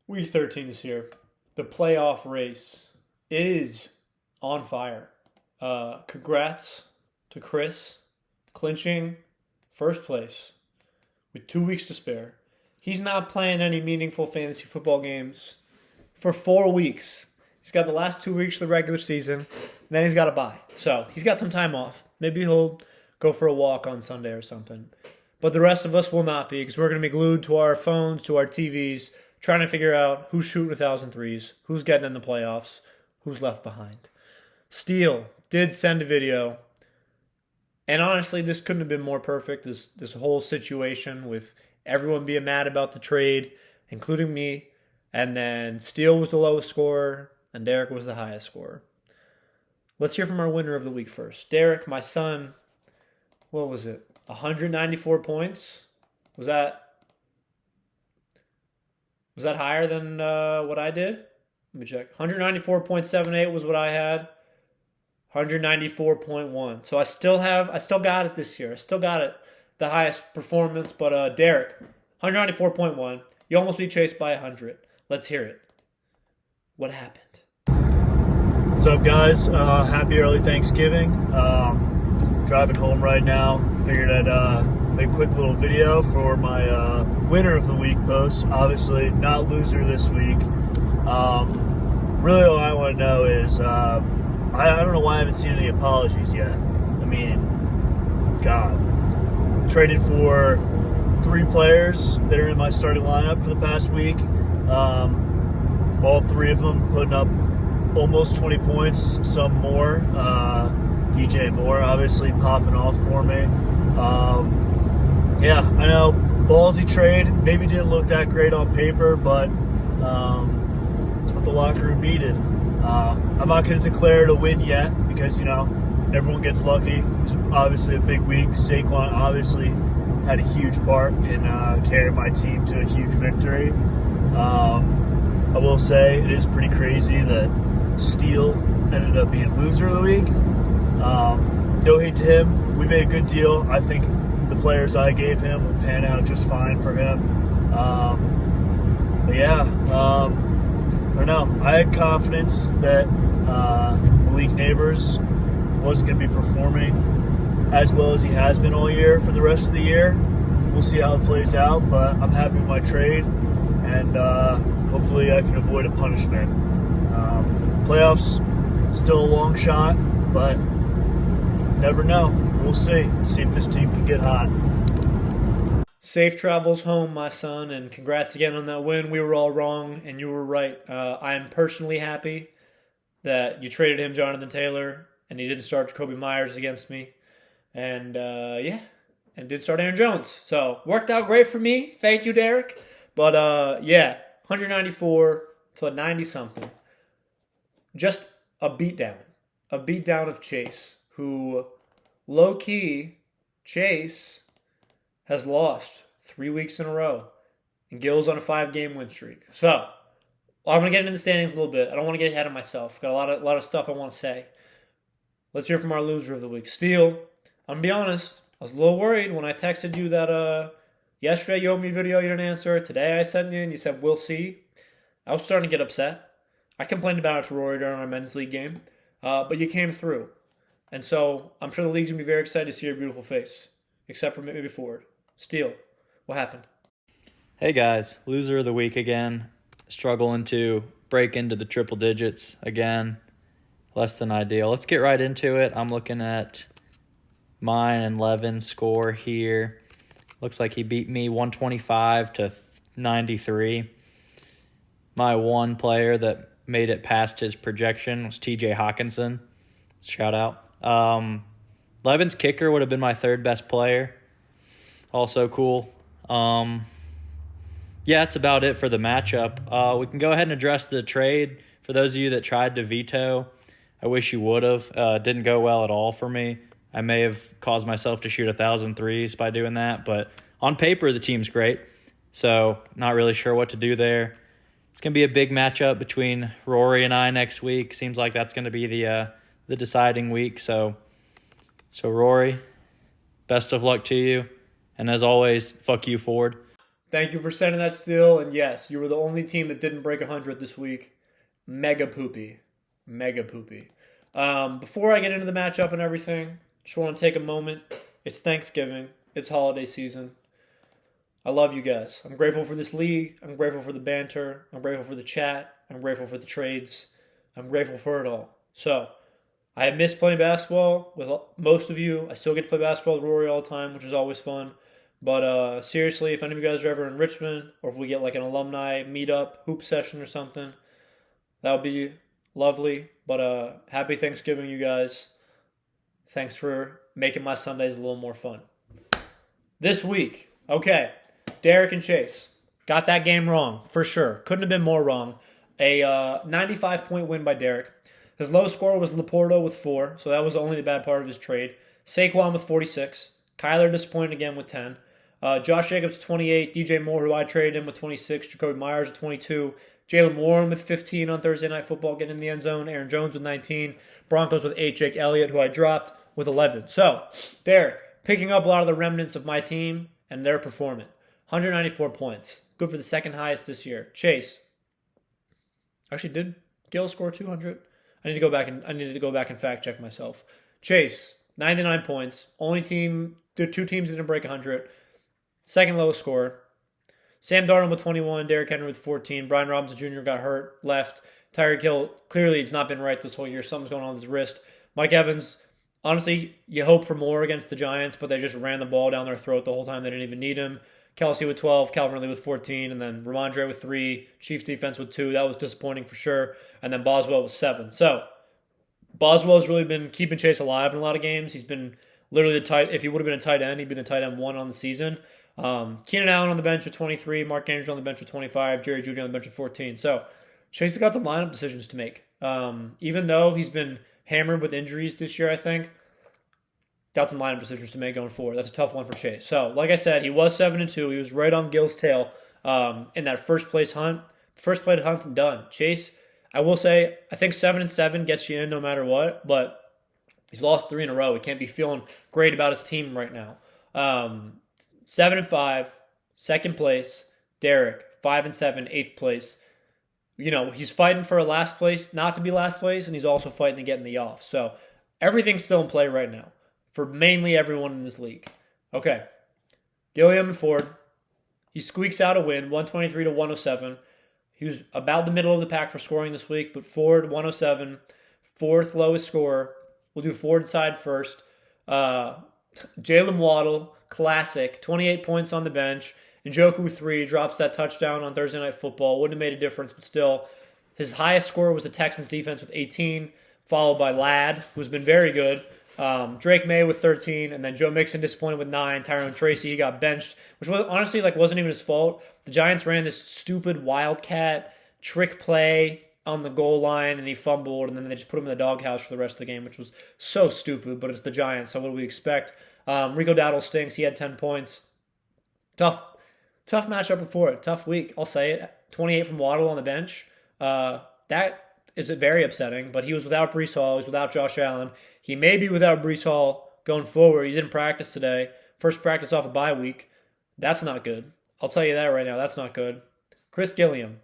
Week 13 is here. The playoff race is on fire. Congrats to Chris clinching first place with 2 weeks to spare. He's not playing any meaningful fantasy football games for 4 weeks. He's got the last 2 weeks of the regular season, and then he's got a bye. So he's got some time off. Maybe he'll go for a walk on Sunday or something. But the rest of us will not be, because we're going to be glued to our phones, to our TVs, trying to figure out who's shooting 1,000 threes, who's getting in the playoffs, who's left behind. Steele did send a video, and honestly, this couldn't have been more perfect, this whole situation with everyone being mad about the trade, including me, and then Steele was the lowest scorer, and Derek was the highest scorer. Let's hear from our winner of the week first. Derek, my son, what was it? 194 points? Was that higher than what I did? Let me check. 194.78 was what I had. 194.1. So I still got it this year. I still got it, the highest performance. But Derek, 194.1. You almost beat Chase by 100. Let's hear it. What happened? What's up, guys? Happy early Thanksgiving. Driving home right now. Figured I'd make a quick little video for my winner of the week post. Obviously, not loser this week. Really, all I want to know is I don't know why I haven't seen any apologies yet. I mean, God. Traded for 3 players that are in my starting lineup for the past week. All 3 of them putting up almost 20 points, some more. DJ Moore obviously popping off for me. Yeah, I know, ballsy trade. Maybe didn't look that great on paper, but it's what the locker room needed. I'm not going to declare it a win yet because, everyone gets lucky. It was obviously a big week. Saquon obviously had a huge part in carrying my team to a huge victory. I will say it is pretty crazy that Steele ended up being loser of the week. No hate to him. We made a good deal. I think the players I gave him will pan out just fine for him. But yeah, I don't know. I had confidence that Malik Neighbors was going to be performing as well as he has been all year for the rest of the year. We'll see how it plays out, but I'm happy with my trade, and hopefully I can avoid a punishment. Playoffs, still a long shot, but never know. We'll see. See if this team can get hot. Safe travels home, my son, and congrats again on that win. We were all wrong, and you were right. I am personally happy that you traded him, Jonathan Taylor, and he didn't start Jacoby Myers against me. And, and did start Aaron Jones. So, worked out great for me. Thank you, Derek. But, 194 to a 90-something. Just a beatdown. A beatdown of Chase, who, low-key, Chase has lost 3 weeks in a row. And Gill's on a 5-game win streak. So, I'm going to get into the standings a little bit. I don't want to get ahead of myself. Got a lot of stuff I want to say. Let's hear from our loser of the week. Steele, I'm going to be honest. I was a little worried when I texted you that yesterday you owed me a video, you didn't answer. Today I sent you and you said, we'll see. I was starting to get upset. I complained about it to Rory during our men's league game. But you came through. And so I'm sure the league's going to be very excited to see your beautiful face. Except for maybe Ford. Steele, what happened? Hey guys, loser of the week again. Struggling to break into the triple digits again. Less than ideal. Let's get right into it. I'm looking at mine and Levin's score here. Looks like he beat me 125 to 93. My one player that made it past his projection was TJ Hawkinson. Shout out. Levin's kicker would have been my 3rd best player. Also cool. Yeah, that's about it for the matchup. We can go ahead and address the trade. For those of you that tried to veto, I wish you would have. Didn't go well at all for me. I may have caused myself to shoot 1,000 threes by doing that, but on paper the team's great. So not really sure what to do there. It's going to be a big matchup between Rory and I next week. Seems like that's going to be the deciding week. So Rory, best of luck to you. And as always, fuck you, Ford. Thank you for sending that still. And yes, you were the only team that didn't break 100 this week. Mega poopy. Mega poopy. Before I get into the matchup and everything, just want to take a moment. It's Thanksgiving. It's holiday season. I love you guys. I'm grateful for this league. I'm grateful for the banter. I'm grateful for the chat. I'm grateful for the trades. I'm grateful for it all. So, I miss playing basketball with most of you. I still get to play basketball with Rory all the time, which is always fun. But seriously, if any of you guys are ever in Richmond, or if we get like an alumni meetup, hoop session or something, that would be lovely. But happy Thanksgiving, you guys. Thanks for making my Sundays a little more fun. This week, okay, Derek and Chase. Got that game wrong, for sure. Couldn't have been more wrong. A 95-point win by Derek. His low score was Laporto with 4, so that was only the bad part of his trade. Saquon with 46. Kyler disappointed again with 10. Josh Jacobs 28. DJ Moore, who I traded him, with 26. Jacoby Myers with 22. Jalen Warren with 15 on Thursday Night Football, getting in the end zone. Aaron Jones with 19. Broncos with 8. Jake Elliott, who I dropped, with 11. So, Derek, picking up a lot of the remnants of my team and their performance. 194 points. Good for the second highest this year. Chase. Actually, did Gill score 200? I need to go back and fact check myself. Chase, 99 points. The two teams didn't break 100. Second lowest score. Sam Darnold with 21, Derrick Henry with 14. Brian Robinson Jr. got hurt, left. Tyreek Hill, clearly it's not been right this whole year. Something's going on with his wrist. Mike Evans, honestly, you hope for more against the Giants, but they just ran the ball down their throat the whole time. They didn't even need him. Kelsey with 12, Calvin Ridley with 14, and then Ramondre with 3, Chiefs defense with 2. That was disappointing for sure. And then Boswell with 7. So, Boswell's really been keeping Chase alive in a lot of games. He's been literally the tight. If he would have been a tight end, he'd been the tight end 1 on the season. Keenan Allen on the bench with 23, Mark Andrews on the bench with 25, Jerry Jeudy on the bench with 14. So, Chase has got some lineup decisions to make. Even though he's been hammered with injuries this year, I think, got some lineup decisions to make going forward. That's a tough one for Chase. So, like I said, he was 7-2. He was right on Gill's tail in that first place hunt. First place hunt's done. Chase, I will say, I think 7-7 gets you in no matter what, but he's lost 3 in a row. He can't be feeling great about his team right now. 7-5, second place. Derek, 5-7, eighth place. You know, he's fighting for a last place, not to be last place, and he's also fighting to get in the off. So, everything's still in play right now for mainly everyone in this league. Okay. Gilliam and Ford. He squeaks out a win, 123-107. He was about the middle of the pack for scoring this week, but Ford, 107, fourth lowest scorer. We'll do Ford side first. Jalen Waddle, classic, 28 points on the bench. Njoku, 3, drops that touchdown on Thursday Night Football. Wouldn't have made a difference, but still. His highest score was the Texans defense with 18, followed by Ladd, who's been very good. Drake May with 13, and then Joe Mixon disappointed with 9. Tyrone Tracy, he got benched, which was honestly wasn't even his fault. The Giants ran this stupid wildcat trick play on the goal line, and he fumbled, and then they just put him in the doghouse for the rest of the game, which was so stupid, but it's the Giants, so what do we expect? Rico Dowdle stinks. He had 10 points. Tough matchup before it. Tough week, I'll say it. 28 from Waddle on the bench. That is very upsetting, but he was without Breece Hall. He was without Josh Allen. He may be without Breece Hall going forward. He didn't practice today. First practice off a bye week. That's not good. I'll tell you that right now. That's not good. Chris Gilliam,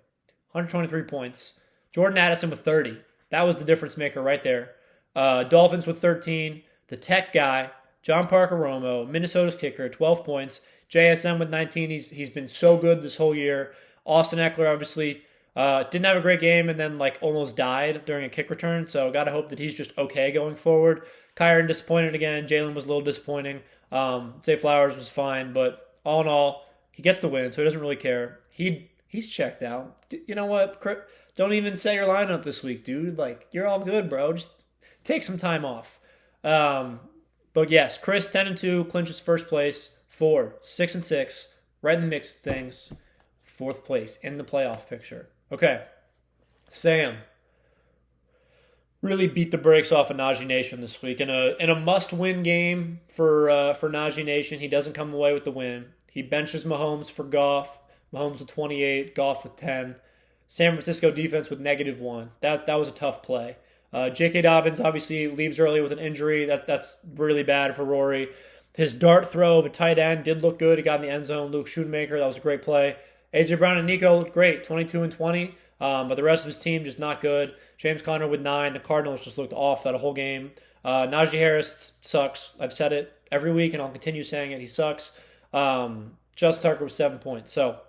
123 points. Jordan Addison with 30. That was the difference maker right there. Dolphins with 13. The tech guy, John Parker Romo, Minnesota's kicker, 12 points. JSN with 19. He's been so good this whole year. Austin Eckler, obviously, didn't have a great game and then almost died during a kick return. So got to hope that he's just okay going forward. Kyron disappointed again. Jalen was a little disappointing. Zay Flowers was fine, but all in all, he gets the win, so he doesn't really care. He's checked out. You know what? Don't even set your lineup this week, dude. You're all good, bro. Just take some time off. But yes, Chris 10-2 clinches first place. Ford 6-6, right in the mix of things. Fourth place in the playoff picture. Okay, Sam really beat the brakes off of Najee Nation this week in a must-win game for Najee Nation. He doesn't come away with the win. He benches Mahomes for Goff. Mahomes with 28, Goff with 10. San Francisco defense with -1. That was a tough play. J.K. Dobbins obviously leaves early with an injury. That's really bad for Rory. His dart throw of a tight end did look good. He got in the end zone. Luke Schoonmaker, that was a great play. A.J. Brown and Nico looked great, 22 and 20. But the rest of his team just not good. James Conner with 9. The Cardinals just looked off that whole game. Najee Harris sucks. I've said it every week, and I'll continue saying it. He sucks. Justin Tucker with 7 points. So,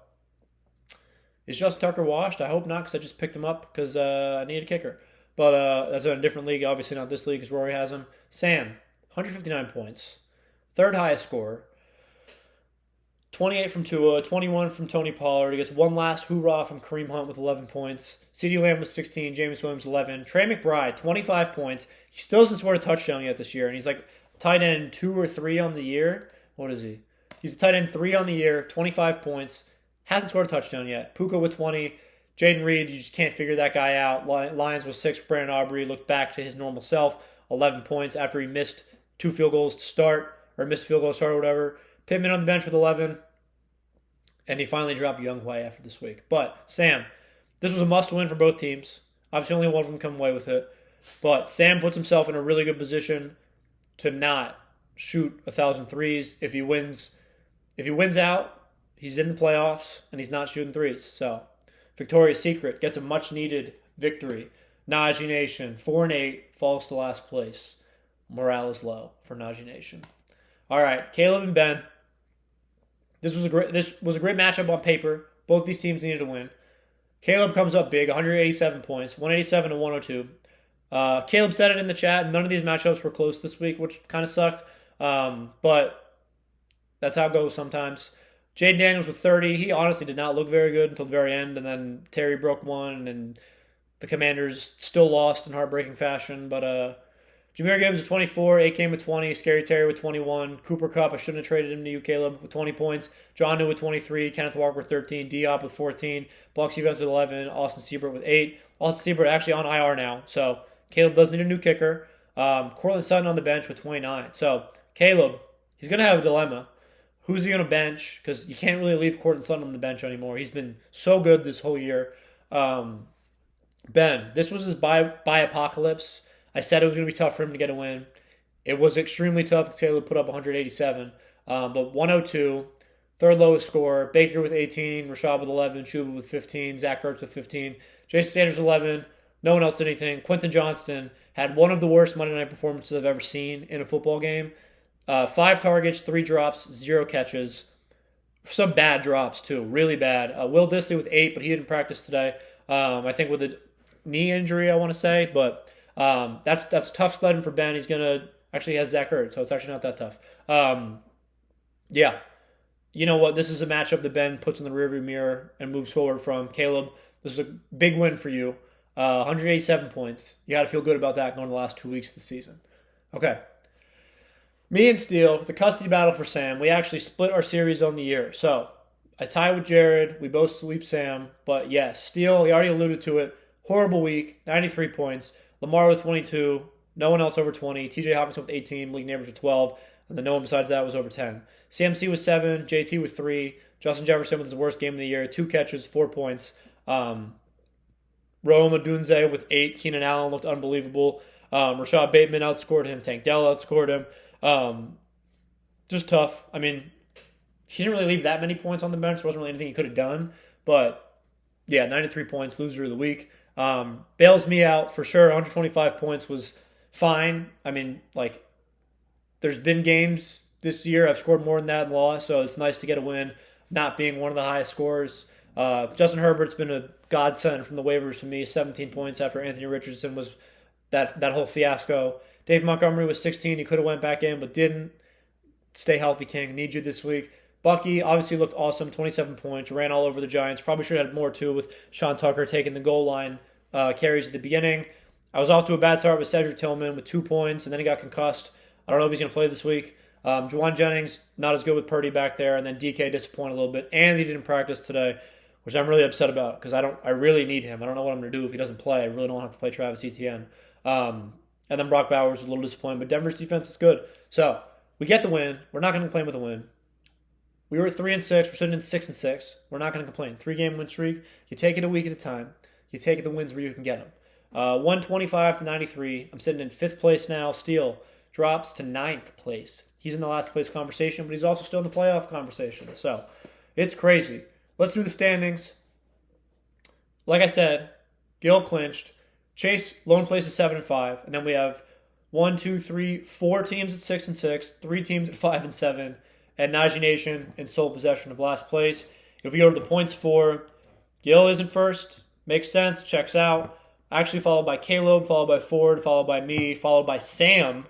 is Justin Tucker washed? I hope not, because I just picked him up because I need a kicker. But that's in a different league. Obviously not this league, because Rory has him. Sam, 159 points. Third highest scorer. 28 from Tua, 21 from Tony Pollard. He gets one last hoorah from Kareem Hunt with 11 points. CeeDee Lamb with 16, James Williams 11. Trey McBride, 25 points. He still hasn't scored a touchdown yet this year, and he's like tight end 2 or 3 on the year. What is he? He's a tight end 3 on the year, 25 points. Hasn't scored a touchdown yet. Puka with 20. Jaden Reed, you just can't figure that guy out. Lions with 6. Brandon Aubrey looked back to his normal self. 11 points after he missed 2 field goals to start, or missed field goal to start or whatever. Pittman on the bench with 11. And he finally dropped Younghoe after this week. But, Sam, this was a must-win for both teams. Obviously, only one of them come away with it. But Sam puts himself in a really good position to not shoot 1,000 threes. If he wins out, he's in the playoffs, and he's not shooting threes. So, Victoria's Secret gets a much-needed victory. Najee Nation, 4-8, falls to last place. Morale is low for Najee Nation. All right, Caleb and Ben. This was a great matchup on paper. Both these teams needed to win. Caleb comes up big, 187 points, 187 to 102. Caleb said it in the chat. None of these matchups were close this week, which kind of sucked. But that's how it goes sometimes. Jaden Daniels with 30. He honestly did not look very good until the very end, and then Terry broke one, and the Commanders still lost in heartbreaking fashion. But Jahmyr Gibbs with 24, A-Cam with 20, Scary Terry with 21, Cooper Kupp, I shouldn't have traded him to you, Caleb, with 20 points, John New with 23, Kenneth Walker with 13, Diop with 14, Bucks Evans with 11, Austin Seibert with 8. Austin Seibert actually on IR now, so Caleb does need a new kicker. Cortland Sutton on the bench with 29. So Caleb, he's going to have a dilemma. Who's he going to bench? Because you can't really leave Cortland Sutton on the bench anymore. He's been so good this whole year. Ben, this was his bye apocalypse. I said it was going to be tough for him to get a win. It was extremely tough because Taylor put up 187. But 102, third lowest score. Baker with 18, Rashad with 11, Chuba with 15, Zach Ertz with 15, Jason Sanders with 11. No one else did anything. Quentin Johnston had one of the worst Monday night performances I've ever seen in a football game. 5 targets, 3 drops, 0 catches. Some bad drops, too. Really bad. Will Dissly with 8, but he didn't practice today. I think with a knee injury, I want to say. But that's tough sledding for Ben. He's gonna actually has Zach Ertz, so it's actually not that tough. Yeah, you know what? This is a matchup that Ben puts in the rearview mirror and moves forward from. Caleb, this is a big win for you. 187 points. You got to feel good about that going to the last 2 weeks of the season. Okay. Me and Steele, the custody battle for Sam. We actually split our series on the year. So I tie with Jared. We both sweep Sam. But yes, Steele, he already alluded to it. Horrible week. 93 points. Lamar with 22, no one else over 20. TJ Hawkinson with 18, league neighbors with 12, and then no one besides that was over 10. CMC with 7, JT with 3, Justin Jefferson with his worst game of the year, 2 catches, 4 points. Rome Odunze with 8, Keenan Allen looked unbelievable. Rashad Bateman outscored him, Tank Dell outscored him. Just tough. I mean, he didn't really leave that many points on the bench. There wasn't really anything he could have done. But, yeah, 93 points, loser of the week. Bails me out for sure. 125 points was fine. I mean, like, there's been games this year I've scored more than that and lost, so it's nice to get a win, not being one of the highest scorers. Justin Herbert's been a godsend from the waivers for me. 17 points after Anthony Richardson was that whole fiasco. Dave Montgomery was 16. He could have went back in, but didn't. Stay healthy, King. Need you this week. Bucky obviously looked awesome, 27 points, ran all over the Giants. Probably should have had more too with Sean Tucker taking the goal line carries at the beginning. I was off to a bad start with Cedric Tillman with 2 points, and then he got concussed. I don't know if he's going to play this week. Juwan Jennings, not as good with Purdy back there, and then DK disappointed a little bit, and he didn't practice today, which I'm really upset about because I really need him. I don't know what I'm going to do if he doesn't play. I really don't have to play Travis Etienne. And then Brock Bowers was a little disappointed, but Denver's defense is good. So we get the win. We're not going to complain with the win. We were at 3-6. We're sitting at 6-6. We're not going to complain. 3-game win streak. You take it a week at a time. You take the wins where you can get them. 125 to 93. I'm sitting in 5th place now. Steele drops to 9th place. he's in the last place conversation, but he's also still in the playoff conversation. So it's crazy. Let's do the standings. Like I said, Gil clinched. Chase lone place is 7-5, and then we have 4 teams at 6-6, 3 teams at 5-7, and Najee Nation in sole possession of last place. If we go to the points for, Gil isn't first. Makes sense. Checks out. Actually followed by Caleb, followed by Ford, followed by me, followed by Sam,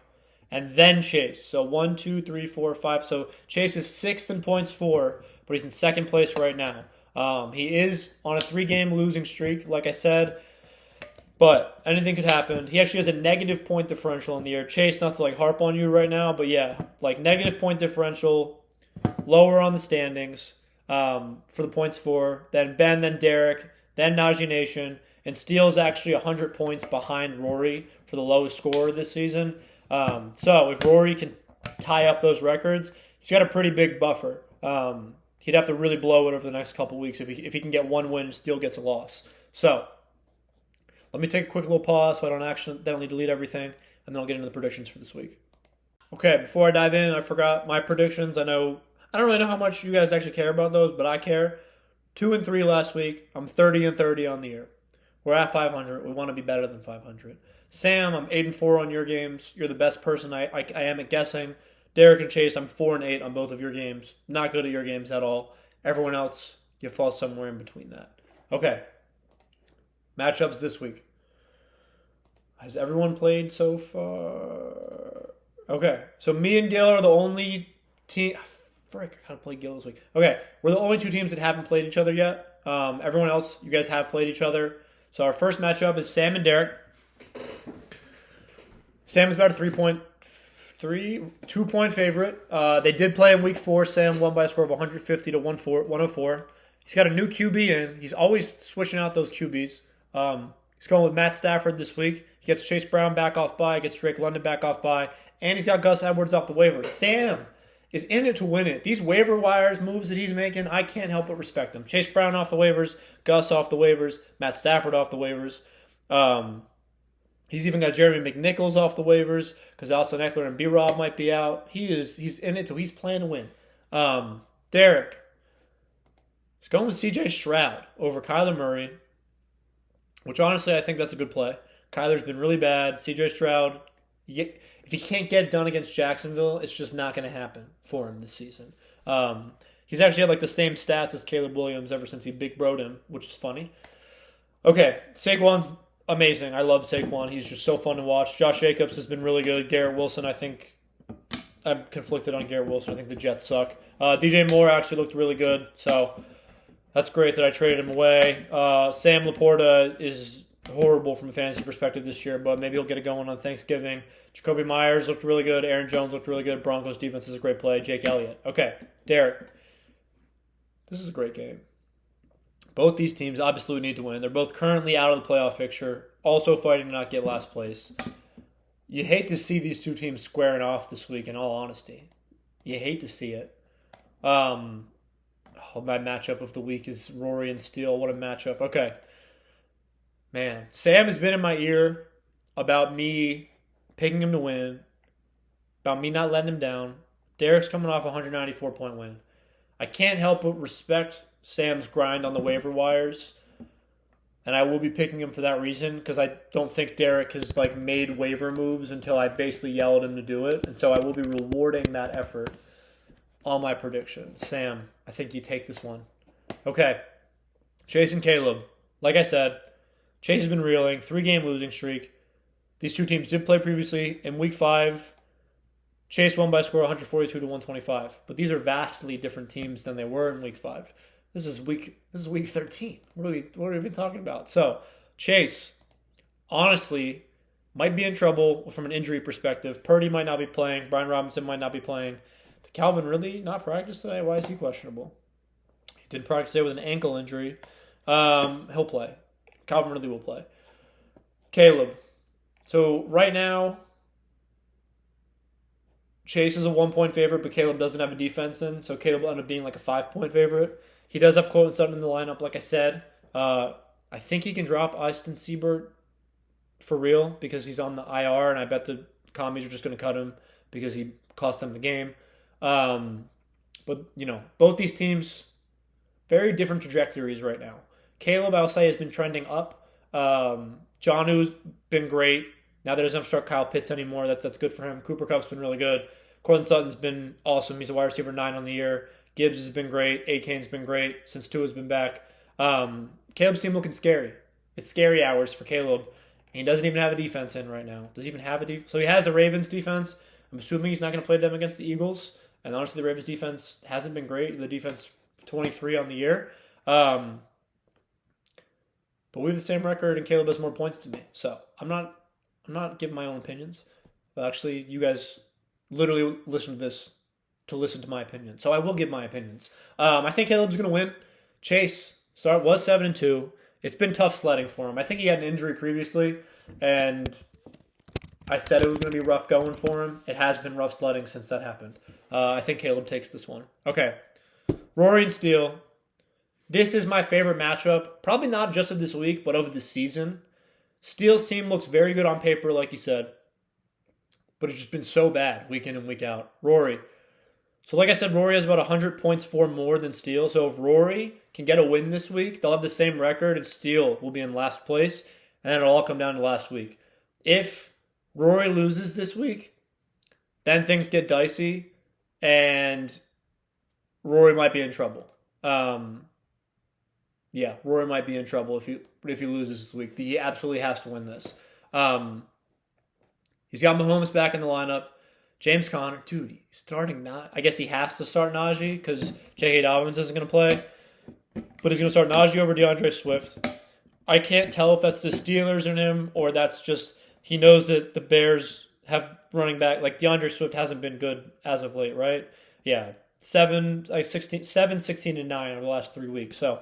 and then Chase. So 1, 2, 3, 4, 5. So Chase is 6th in points for, but he's in second place right now. He is on a 3-game losing streak, like I said, but anything could happen. He actually has a negative point differential in the year. Chase, not to like harp on you right now, but yeah, like negative point differential, lower on the standings for the points for. Then Ben, then Derek, then Najee Nation, and Steele's actually 100 points behind Rory for the lowest scorer this season. So if Rory can tie up those records, he's got a pretty big buffer. He'd have to really blow it over the next couple weeks if he can get one win and Steele gets a loss. So let me take a quick little pause so I don't accidentally delete everything, and then I'll get into the predictions for this week. Okay, before I dive in, I forgot my predictions. I don't really know how much you guys actually care about those, but I care. 2-3 last week. I'm 30-30 on the year. We're at 500. We want to be better than 500. Sam, I'm 8-4 on your games. You're the best person I am at guessing. Derek and Chase, I'm 4-8 on both of your games. Not good at your games at all. Everyone else, you fall somewhere in between that. Okay. Matchups this week. Has everyone played so far? Okay. So me and Gil are the only team. Frick, I gotta play Gil this week. Okay. We're the only 2 teams that haven't played each other yet. Everyone else, you guys have played each other. So our first matchup is Sam and Derek. Sam is about a 2-point favorite. They did play in week 4. Sam won by a score of 150 to 104. He's got a new QB in. He's always switching out those QBs. He's going with Matt Stafford this week. He gets Chase Brown back off bye, gets Drake London back off bye, and he's got Gus Edwards off the waiver. Sam is in it to win it. These waiver wires moves that he's making, I can't help but respect them. Chase Brown off the waivers, Gus off the waivers, Matt Stafford off the waivers. He's even got Jeremy McNichols off the waivers because Alson Eckler and B-Rob might be out. He's in it till he's playing to win. Derek is going with C.J. Stroud over Kyler Murray, which honestly I think that's a good play. Kyler's been really bad. C.J. Stroud, if he can't get it done against Jacksonville, it's just not going to happen for him this season. He's actually had like the same stats as Caleb Williams ever since he big broed him, which is funny. Okay, Saquon's amazing. I love Saquon. He's just so fun to watch. Josh Jacobs has been really good. Garrett Wilson, I think I'm conflicted on Garrett Wilson. I think the Jets suck. DJ Moore actually looked really good, so that's great that I traded him away. Sam Laporta is horrible from a fantasy perspective this year, but maybe he'll get it going on Thanksgiving. Jacoby Myers looked really good. Aaron Jones looked really good. Broncos defense is a great play. Jake Elliott. Okay, Derek. This is a great game. Both these teams absolutely need to win. They're both currently out of the playoff picture, also fighting to not get last place. You hate to see these 2 teams squaring off this week, in all honesty. You hate to see it. My matchup of the week is Rory and Steele. What a matchup. Okay. Man, Sam has been in my ear about me picking him to win, about me not letting him down. Derek's coming off a 194-point win. I can't help but respect Sam's grind on the waiver wires, and I will be picking him for that reason because I don't think Derek has like made waiver moves until I basically yell at him to do it, and so I will be rewarding that effort on my prediction. Sam, I think you take this one. Okay, Chase and Caleb. Like I said, Chase has been reeling, 3-game losing streak. These 2 teams did play previously in week 5. Chase won by a score of 142 to 125, but these are vastly different teams than they were in week 5. This is week 13. What are we even talking about? So Chase, honestly, might be in trouble from an injury perspective. Purdy might not be playing. Brian Robinson might not be playing. Did Calvin Ridley not practice today? Why is he questionable? He did practice today with an ankle injury. He'll play. Calvin Ridley will play. Caleb. So right now, Chase is a 1-point favorite, but Caleb doesn't have a defense in, so Caleb will end up being like a 5-point favorite. He does have Courtland Sutton in the lineup, like I said. I think he can drop Easton Siebert for real because he's on the IR, and I bet the commies are just going to cut him because he cost them the game. But, both these teams, very different trajectories right now. Caleb, I'll say, has been trending up. Jonu's been great. Now that he doesn't have to start Kyle Pitts anymore, that's good for him. Cooper Kupp's been really good. Cortland Sutton's been awesome. He's a wide receiver 9 on the year. Gibbs has been great. Akane's been great since Tua's been back. Caleb's team looking scary. It's scary hours for Caleb. And he doesn't even have a defense in right now. Does he even have a defense? So he has the Ravens defense. I'm assuming he's not going to play them against the Eagles. And honestly, the Ravens defense hasn't been great. The defense 23 on the year. But we have the same record, and Caleb has more points to me. So I'm not giving my own opinions. But actually, you guys literally listen to this to listen to my opinion. So I will give my opinions. I think Caleb's going to win. Chase was 7-2. It's been tough sledding for him. I think he had an injury previously, and I said it was going to be rough going for him. It has been rough sledding since that happened. I think Caleb takes this one. Okay. Rory and Steele. This is my favorite matchup. Probably not just of this week, but of the season. Steele's team looks very good on paper, like you said. But it's just been so bad week in and week out. Rory. So like I said, Rory has about 100 points for more than Steele. So if Rory can get a win this week, they'll have the same record, and Steele will be in last place. And then it'll all come down to last week. If Rory loses this week, then things get dicey, and Rory might be in trouble. Yeah, Rory might be in trouble if he loses this week. He absolutely has to win this. He's got Mahomes back in the lineup. James Conner, dude, he's starting I guess he has to start Najee because J.K. Dobbins isn't going to play. But he's going to start Najee over DeAndre Swift. I can't tell if that's the Steelers in him or that's just he knows that the Bears have running back. Like DeAndre Swift hasn't been good as of late, right? Yeah, 7, 16, and 9 over the last 3 weeks. So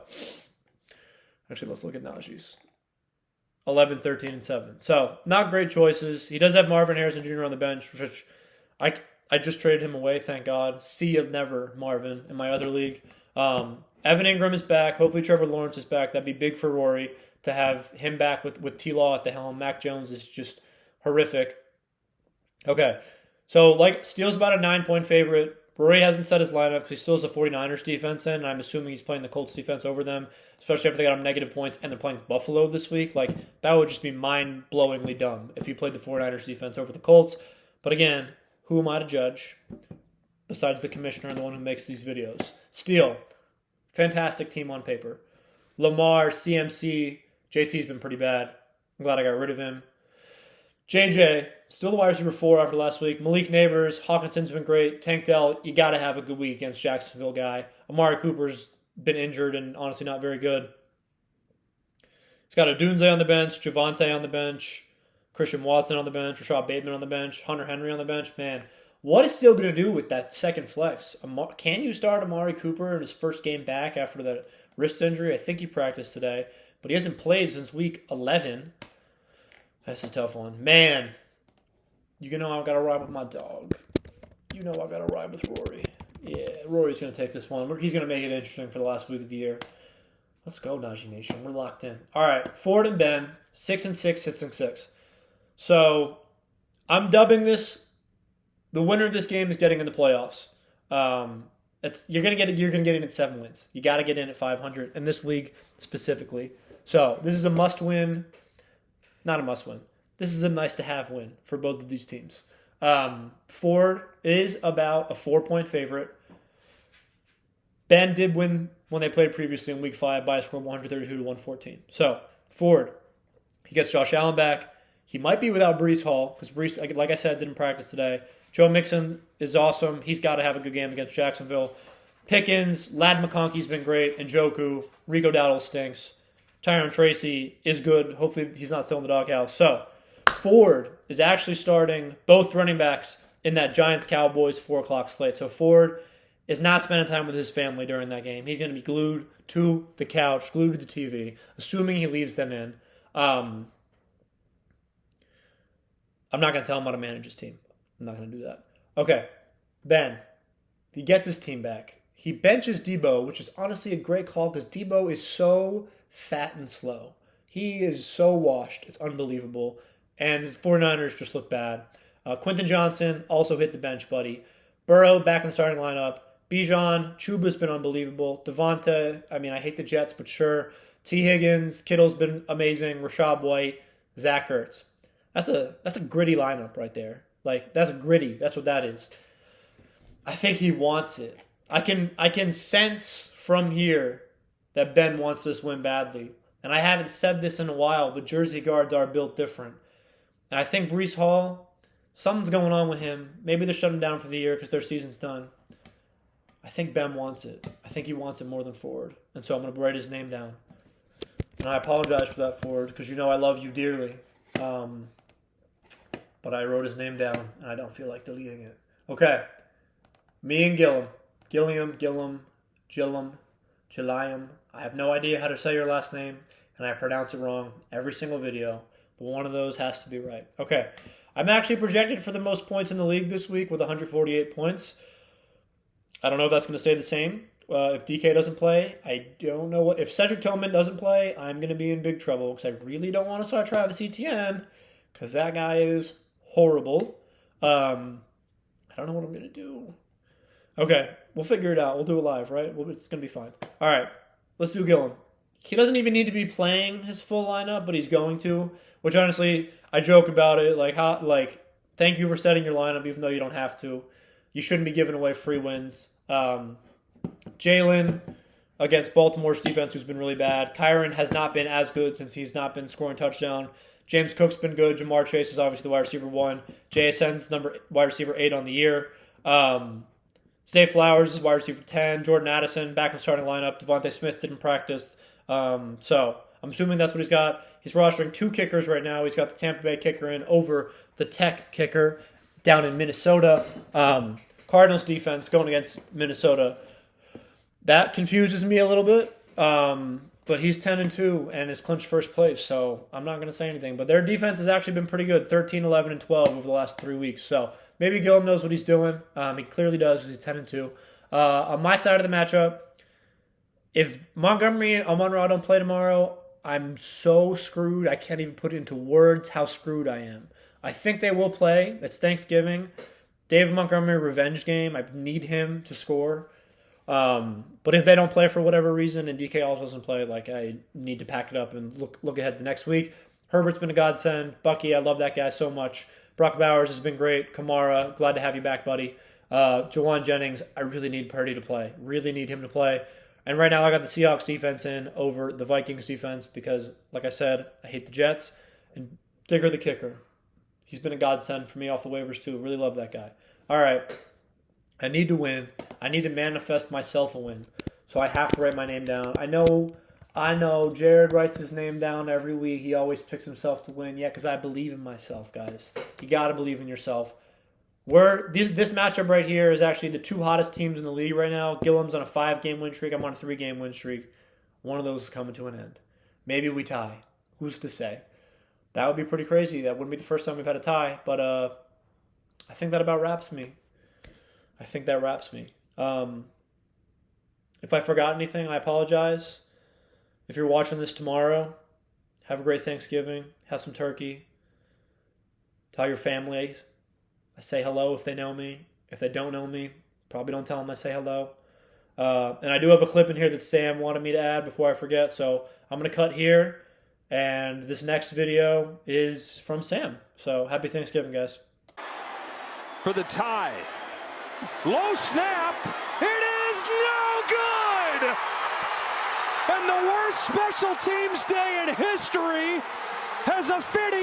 actually, let's look at Najee's. 11, 13, and 7. So not great choices. He does have Marvin Harrison Jr. on the bench, which I just traded him away, thank God. See you never, Marvin, in my other league. Evan Ingram is back. Hopefully Trevor Lawrence is back. That'd be big for Rory to have him back with T-Law at the helm. Mac Jones is just horrific. Okay, so Steele's about a 9-point favorite. Rory hasn't set his lineup because he still has the 49ers defense in, and I'm assuming he's playing the Colts defense over them, especially after they got him negative points and they're playing Buffalo this week. That would just be mind-blowingly dumb if you played the 49ers defense over the Colts. But again, who am I to judge besides the commissioner and the one who makes these videos? Steele, fantastic team on paper. Lamar, CMC, JT's been pretty bad. I'm glad I got rid of him. JJ, still the wide receiver 4 after last week. Malik Neighbors, Hawkinson's been great. Tank Dell, you got to have a good week against Jacksonville guy. Amari Cooper's been injured and honestly not very good. He's got Odunze on the bench, Javonte on the bench, Christian Watson on the bench, Rashad Bateman on the bench, Hunter Henry on the bench. Man, what is Steele going to do with that second flex? Can you start Amari Cooper in his first game back after the wrist injury? I think he practiced today, but he hasn't played since week 11. That's a tough one. Man, you know I got to ride with my dog. You know I got to ride with Rory. Yeah, Rory's going to take this one. He's going to make it interesting for the last week of the year. Let's go, Najee Nation. We're locked in. All right, Ford and Ben, 6-6, 6-6. So I'm dubbing this. The winner of this game is getting in the playoffs. You're gonna get in at 7 wins. You got to get in at 500 in this league specifically. So this is a must-win. Not a must-win. This is a nice-to-have win for both of these teams. Ford is about a 4-point favorite. Ben did win when they played previously in Week 5 by a score of 132-114. So Ford, he gets Josh Allen back. He might be without Breece Hall because Breece, like I said, didn't practice today. Joe Mixon is awesome. He's got to have a good game against Jacksonville. Pickens, Lad McConkey's been great. Njoku, Rico Dowdle stinks. Tyron Tracy is good. Hopefully he's not still in the doghouse. So Ford is actually starting both running backs in that Giants-Cowboys 4 o'clock slate. So Ford is not spending time with his family during that game. He's going to be glued to the couch, glued to the TV, assuming he leaves them in. I'm not going to tell him how to manage his team. I'm not going to do that. Okay, Ben. He gets his team back. He benches Debo, which is honestly a great call because Debo is so fat and slow. He is so washed. It's unbelievable. And the 49ers just look bad. Quentin Johnson also hit the bench, buddy. Burrow back in the starting lineup. Bijan, Chuba's been unbelievable. Devonta, I mean, I hate the Jets, but sure. T. Higgins, Kittle's been amazing. Rashad White, Zach Ertz. That's a gritty lineup right there. Like, that's gritty. That's what that is. I think he wants it. I can sense from here that Ben wants this win badly. And I haven't said this in a while, but Jersey guards are built different. And I think Breece Hall, something's going on with him. Maybe they're shutting him down for the year because their season's done. I think Ben wants it. I think he wants it more than Ford. And so I'm going to write his name down. And I apologize for that, Ford, because you know I love you dearly. But I wrote his name down, and I don't feel like deleting it. Okay. Me and Gilliam. I have no idea how to say your last name, and I pronounce it wrong every single video. But one of those has to be right. Okay. I'm actually projected for the most points in the league this week with 148 points. I don't know if that's going to stay the same. If DK doesn't play, I don't know what. If Cedric Tillman doesn't play, I'm going to be in big trouble because I really don't want to start Travis Etienne because that guy is horrible. I don't know what I'm going to do. Okay, we'll figure it out. We'll do it live, right? It's going to be fine. All right, let's do Gillum. He doesn't even need to be playing his full lineup, but he's going to. Which honestly, I joke about it. Thank you for setting your lineup, even though you don't have to. You shouldn't be giving away free wins. Jalen against Baltimore's defense, who's been really bad. Kyron has not been as good since he's not been scoring touchdown. James Cook's been good. Jamar Chase is obviously the wide receiver 1. JSN's wide receiver 8 on the year. Zay Flowers is wide receiver 10. Jordan Addison back in the starting lineup. Devontae Smith didn't practice. So I'm assuming that's what he's got. He's rostering 2 kickers right now. He's got the Tampa Bay kicker in over the Tech kicker down in Minnesota. Cardinals defense going against Minnesota. That confuses me a little bit. But he's 10-2 and has clinched first place, so I'm not going to say anything. But their defense has actually been pretty good, 13, 11, and 12 over the last 3 weeks. So maybe Gillum knows what he's doing. He clearly does because he's 10-2. On my side of the matchup, if Montgomery and Amon-Ra don't play tomorrow, I'm so screwed. I can't even put into words how screwed I am. I think they will play. It's Thanksgiving. David Montgomery revenge game. I need him to score. But if they don't play for whatever reason and DK also doesn't play, I need to pack it up and look ahead to next week. Herbert's been a godsend. Bucky, I love that guy so much. Brock Bowers has been great. Kamara, glad to have you back, buddy. Jawan Jennings, I really need Purdy to play. Really need him to play. And right now I got the Seahawks defense in over the Vikings defense because, like I said, I hate the Jets. And Digger the kicker. He's been a godsend for me off the waivers too. Really love that guy. All right. I need to win. I need to manifest myself a win. So I have to write my name down. I know. Jared writes his name down every week. He always picks himself to win. Yeah, because I believe in myself, guys. You got to believe in yourself. This matchup right here is actually the 2 hottest teams in the league right now. Gillum's on a 5-game win streak. I'm on a 3-game win streak. One of those is coming to an end. Maybe we tie. Who's to say? That would be pretty crazy. That wouldn't be the first time we've had a tie. But I think that about wraps me. If I forgot anything, I apologize. If you're watching this tomorrow, have a great Thanksgiving. Have some turkey. Tell your family I say hello if they know me. If they don't know me, probably don't tell them I say hello. And I do have a clip in here that Sam wanted me to add before I forget, so I'm going to cut here. And this next video is from Sam. So happy Thanksgiving, guys. For the tie. Low snap. It is no good. And the worst special teams day in history has officiated